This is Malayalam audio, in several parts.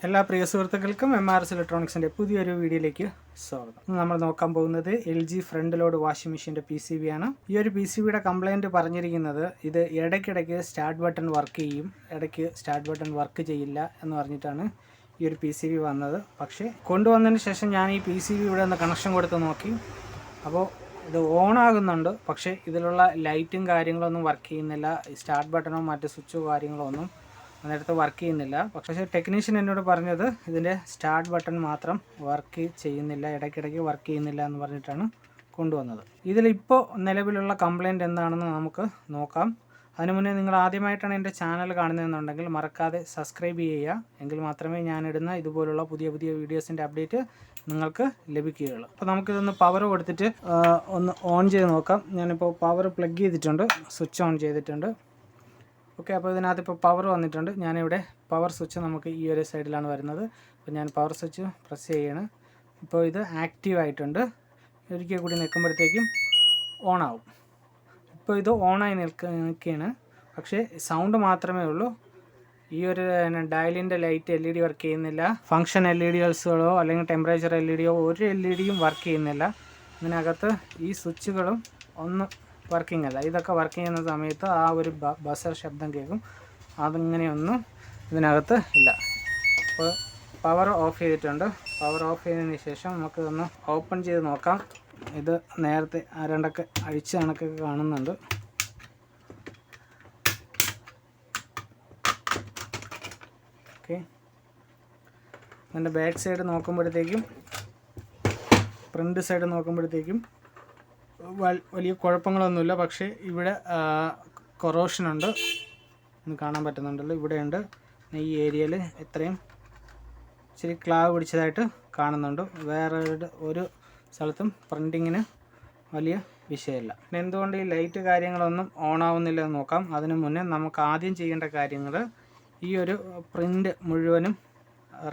എല്ലാ പ്രിയ സുഹൃത്തുക്കൾക്കും MRS ഇലക്ട്രോണിക്സിൻ്റെ പുതിയൊരു വീഡിയോയിലേക്ക് സ്വാഗതം. നമ്മൾ നോക്കാൻ പോകുന്നത് LG ഫ്രണ്ട് ലോഡ് വാഷിംഗ് മെഷീൻ്റെ PCB ആണ്. ഈ ഒരു PCBയുടെ കംപ്ലൈൻറ്റ് പറഞ്ഞിരിക്കുന്നത് ഇത് ഇടയ്ക്കിടയ്ക്ക് സ്റ്റാർട്ട് ബട്ടൺ വർക്ക് ചെയ്യും, ഇടയ്ക്ക് സ്റ്റാർട്ട് ബട്ടൺ വർക്ക് ചെയ്യില്ല എന്ന് പറഞ്ഞിട്ടാണ് ഈ ഒരു PCB വന്നത്. പക്ഷേ കൊണ്ടുവന്നതിന് ശേഷം ഞാൻ ഈ PCB ഇവിടെ നിന്ന് കണക്ഷൻ കൊടുത്ത് നോക്കി. അപ്പോൾ ഇത് ഓണാകുന്നുണ്ട്, പക്ഷേ ഇതിലുള്ള ലൈറ്റും കാര്യങ്ങളൊന്നും വർക്ക് ചെയ്യുന്നില്ല. സ്റ്റാർട്ട് ബട്ടണോ മറ്റ് സ്വിച്ചോ കാര്യങ്ങളോ ഒന്നും അതിനടുത്ത് വർക്ക് ചെയ്യുന്നില്ല. പക്ഷേ ടെക്നീഷ്യൻ എന്നോട് പറഞ്ഞത് ഇതിൻ്റെ സ്റ്റാർട്ട് ബട്ടൺ മാത്രം വർക്ക് ചെയ്യുന്നില്ല, ഇടയ്ക്കിടയ്ക്ക് വർക്ക് ചെയ്യുന്നില്ല എന്ന് പറഞ്ഞിട്ടാണ് കൊണ്ടുവന്നത്. ഇതിലിപ്പോൾ നിലവിലുള്ള കംപ്ലൈൻറ്റ് എന്താണെന്ന് നമുക്ക് നോക്കാം. അതിനു മുന്നേ നിങ്ങൾ ആദ്യമായിട്ടാണ് എൻ്റെ ചാനൽ കാണുന്നതെന്നുണ്ടെങ്കിൽ മറക്കാതെ സബ്സ്ക്രൈബ് ചെയ്യുക. എങ്കിൽ മാത്രമേ ഞാനിടുന്ന ഇതുപോലുള്ള പുതിയ പുതിയ വീഡിയോസിൻ്റെ അപ്ഡേറ്റ് നിങ്ങൾക്ക് ലഭിക്കുകയുള്ളൂ. അപ്പോൾ നമുക്കിതൊന്ന് പവർ കൊടുത്തിട്ട് ഒന്ന് ഓൺ ചെയ്ത് നോക്കാം. ഞാനിപ്പോൾ പവർ പ്ലഗ് ചെയ്തിട്ടുണ്ട്, സ്വിച്ച് ഓൺ ചെയ്തിട്ടുണ്ട്. ഓക്കെ, അപ്പോൾ ഇതിനകത്ത് ഇപ്പോൾ പവർ വന്നിട്ടുണ്ട്. ഞാനിവിടെ പവർ സ്വിച്ച് നമുക്ക് ഈ ഒരു സൈഡിലാണ് വരുന്നത്. അപ്പോൾ ഞാൻ പവർ സ്വിച്ച് പ്രസ് ചെയ്യണം. ഇപ്പോൾ ഇത് ആക്റ്റീവ് ആയിട്ടുണ്ട്. ഒരിക്കൽ കൂടി നിൽക്കുമ്പോഴത്തേക്കും ഓണാവും. ഇപ്പോൾ ഇത് ഓണായി നിൽക്കുകയാണ്, പക്ഷേ സൗണ്ട് മാത്രമേ ഉള്ളൂ. ഈ ഒരു ഡയലിൻ്റെ ലൈറ്റ് LED വർക്ക് ചെയ്യുന്നില്ല. ഫങ്ഷൻ LEDകളോ അല്ലെങ്കിൽ ടെമ്പറേച്ചർ LEDയോ ഒരു LEDയും വർക്ക് ചെയ്യുന്നില്ല. ഇതിനകത്ത് ഈ സ്വിച്ചുകളും ഒന്നും വർക്കിംഗ് അല്ല. ഇതൊക്കെ വർക്ക് ചെയ്യുന്ന സമയത്ത് ആ ഒരു ബസർ ശബ്ദം കേൾക്കും. അതിങ്ങനെയൊന്നും ഇതിനകത്ത് ഇല്ല. അപ്പോൾ പവർ ഓഫ് ചെയ്തിട്ടുണ്ട്. പവർ ഓഫ് ചെയ്തതിന് ശേഷം നമുക്കിതൊന്ന് ഓപ്പൺ ചെയ്ത് നോക്കാം. ഇത് നേരത്തെ രണ്ടൊക്കെ അഴിച്ച് കണക്കൊക്കെ കാണുന്നുണ്ട്. ഓക്കെ, അതിൻ്റെ ബാക്ക് സൈഡ് നോക്കുമ്പോഴത്തേക്കും ഫ്രണ്ട് സൈഡ് നോക്കുമ്പോഴത്തേക്കും വലിയ കുഴപ്പങ്ങളൊന്നുമില്ല. പക്ഷേ ഇവിടെ കൊറോഷനുണ്ട്, ഒന്ന് കാണാൻ പറ്റുന്നുണ്ടല്ലോ, ഇവിടെയുണ്ട്. ഈ ഏരിയയിൽ ഇത്രയും ഇച്ചിരി ക്ലാവ് പിടിച്ചതായിട്ട് കാണുന്നുണ്ട്. വേറെ ഒരു സ്ഥലത്തും പ്രിൻറ്റിങ്ങിന് വലിയ വിഷയമില്ല. എന്തുകൊണ്ട് ഈ ലൈറ്റ് കാര്യങ്ങളൊന്നും ഓൺ ആവുന്നില്ല എന്ന് നോക്കാം. അതിനു മുന്നേ നമുക്ക് ആദ്യം ചെയ്യേണ്ട കാര്യങ്ങൾ ഈ ഒരു പ്രിൻ്റ് മുഴുവനും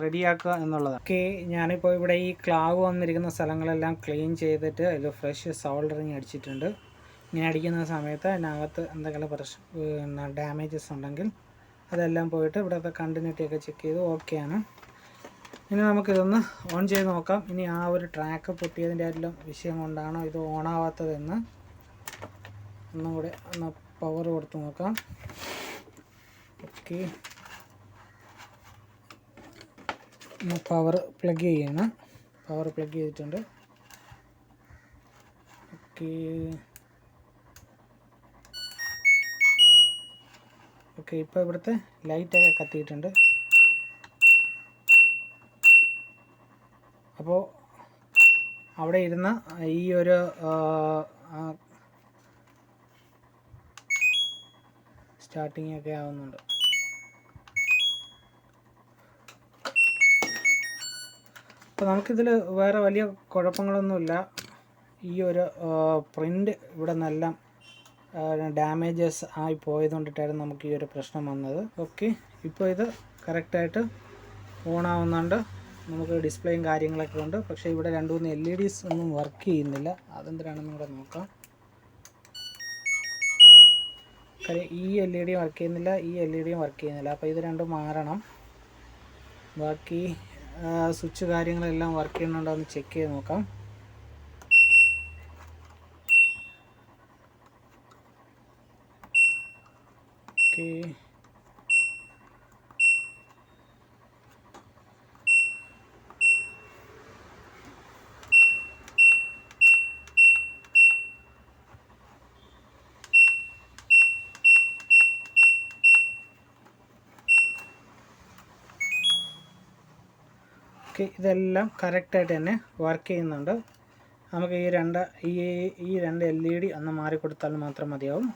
റെഡിയാക്കുക എന്നുള്ളതാണ്. ഓക്കെ, ഞാനിപ്പോൾ ഇവിടെ ഈ ക്ലാവ് വന്നിരിക്കുന്ന സ്ഥലങ്ങളെല്ലാം ക്ലീൻ ചെയ്തിട്ട് അതിൽ ഫ്രഷ് സോൾഡറിങ് അടിച്ചിട്ടുണ്ട്. ഇങ്ങനെ അടിക്കുന്ന സമയത്ത് അതിനകത്ത് എന്തെങ്കിലും ഡാമേജസ് ഉണ്ടെങ്കിൽ അതെല്ലാം പോയിട്ട് ഇവിടുത്തെ കണ്ടിന്യൂറ്റിയൊക്കെ ചെക്ക് ചെയ്ത് ഓക്കെയാണ്. ഇനി നമുക്കിതൊന്ന് ഓൺ ചെയ്ത് നോക്കാം. ഇനി ആ ഒരു ട്രാക്ക് പൊട്ടിയതിൻ്റെ എല്ലാം വിഷയം കൊണ്ടാണോ ഇത് ഓണാവാത്തതെന്ന് ഒന്നും കൂടെ ഒന്ന് പവർ കൊടുത്ത് നോക്കാം. ഓക്കെ, പവർ പ്ലഗ് ചെയ്യണം. പവർ പ്ലഗ് ചെയ്തിട്ടുണ്ട്. ഓക്കെ ഓക്കെ ഇപ്പോൾ ഇവിടുത്തെ ലൈറ്റൊക്കെ കത്തിയിട്ടുണ്ട്. അപ്പോൾ അവിടെ ഇരുന്ന ഈ ഒരു സ്റ്റാർട്ടിങ് ഒക്കെ ആവുന്നുണ്ട്. അപ്പോൾ നമുക്കിതിൽ വേറെ വലിയ കുഴപ്പങ്ങളൊന്നുമില്ല. ഈ ഒരു പ്രിൻ്റ് ഇവിടെ നിന്നെല്ലാം ഡാമേജസ് ആയി പോയതുകൊണ്ടിട്ടായിരുന്നു നമുക്ക് ഈ ഒരു പ്രശ്നം വന്നത്. ഓക്കെ, ഇപ്പോൾ ഇത് കറക്റ്റായിട്ട് ഓണാവുന്നുണ്ട്. നമുക്ക് ഡിസ്പ്ലേയും കാര്യങ്ങളൊക്കെ ഉണ്ട്. പക്ഷേ ഇവിടെ 2-3 LEDs ഒന്നും വർക്ക് ചെയ്യുന്നില്ല. അതെന്തിനാണെന്ന് കൂടെ നോക്കാം. ഈ LED വർക്ക് ചെയ്യുന്നില്ല, ഈ LED വർക്ക് ചെയ്യുന്നില്ല. അപ്പോൾ ഇത് രണ്ടും മാറണം. ബാക്കി സ്വിച്ച് കാര്യങ്ങളെല്ലാം വർക്ക് ചെയ്യുന്നുണ്ടോ എന്ന് ചെക്ക് ചെയ്ത് നോക്കാം. ഓക്കെ, ഇതെല്ലാം കറക്റ്റായിട്ട് തന്നെ വർക്ക് ചെയ്യുന്നുണ്ട്. നമുക്ക് ഈ രണ്ട് LED ഒന്ന് മാറിക്കൊടുത്താൽ മാത്രം മതിയാവും.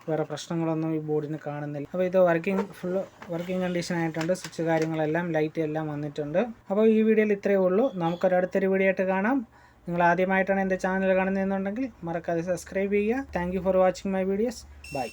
വേറെ പ്രശ്നങ്ങളൊന്നും ഈ ബോർഡിന് കാണുന്നില്ല. അപ്പോൾ ഇത് ഫുള്ള് വർക്കിംഗ് കണ്ടീഷൻ ആയിട്ടുണ്ട്. സ്വിച്ച് കാര്യങ്ങളെല്ലാം ലൈറ്റ് എല്ലാം വന്നിട്ടുണ്ട്. അപ്പോൾ ഈ വീഡിയോയിൽ ഇത്രയേ ഉള്ളൂ. നമുക്കൊരടുത്തൊരു വീഡിയോ ആയിട്ട് കാണാം. നിങ്ങൾ ആദ്യമായിട്ടാണ് എൻ്റെ ചാനൽ കാണുന്നതെന്നുണ്ടെങ്കിൽ മറക്കാതെ സബ്സ്ക്രൈബ് ചെയ്യുക. Thank you for watching my videos. By.